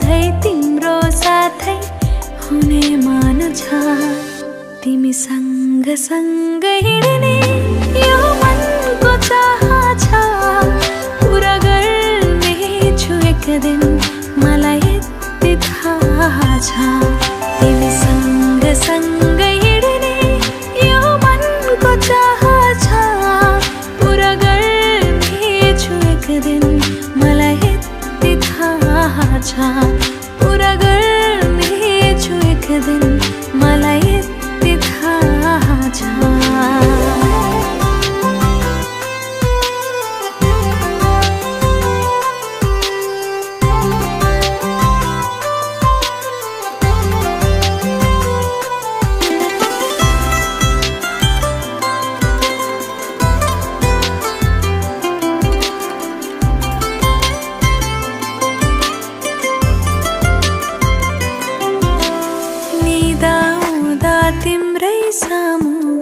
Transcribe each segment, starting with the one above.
सधैँ तिम्रो साथै हुने मन छ। तिमी सँग सँग हिँड्ने यो मनको चाह छ। पुरा गर्नेछु एक दिन मलाई यति थाहा छ। तिमी सँग सँग हिँड्ने यो मनको चाह छ। पुरा गर्नेछु एक दिन मलाई यति थाहा छ। पुरा गर्नेछु एक दिन मलाई यति थाहा छ। तिम्रै सामु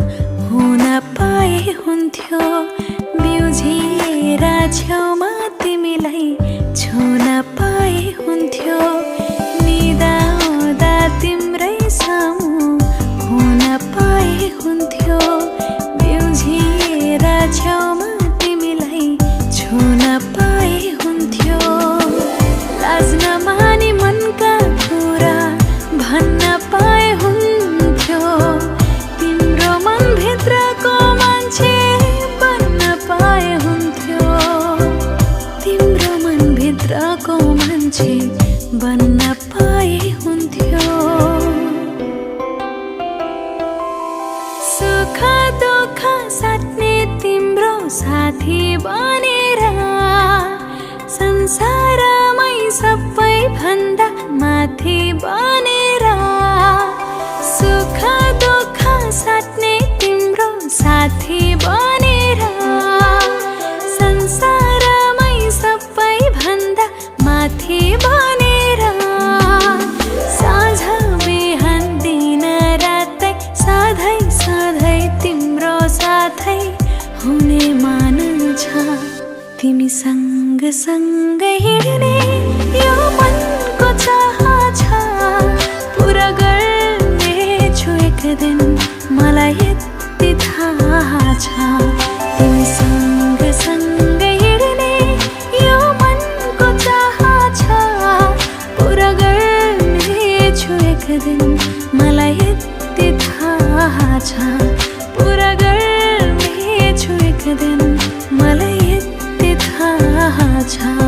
हुन पाए हुन्थ्यो। बिउझिएर छेउमा तिमीलाई छुन पाए हुन्थ्यो। निदा आउँदा तिम्रै सामु हुन पाए हुन्थ्यो। बिउझिएर छेउमा तिमीलाई छुन पाए हुन्थ्यो। लाज नमानी मनका कुरा भन्न पाए हुन्थ्यो। तिम्रो मनभित्रको मान्छे बन्न पाए हुन्थ्यो। तिम्रो मनभित्रको मान्छे बन्न पाए हुन्थ्यो। सुख दुःख साट्ने तिम्रो साथी बनेर संसारमै सबैभन्दा माथि बनेर। सुख दुःख साट्ने तिम्रो साथी बनेर संसारमै सबैभन्दा माथि बनेर। साँझ बिहान दिन रातै सधैँ सधैँ तिम्रो साथै हुने मन छ। तिमी सँग सँग हिँड्ने यो मनको चाह छ। पुरा गर्नेछु एक दिन मलाई यति थाहा छ। तिमी सँग सँग हिँड्ने यो मनको चाह छ। पुरा गर्नेछु एक दिन मलाई यति थाहा छ। पुरा गर्नेछु एक दिन मलाई यति थाहा छ।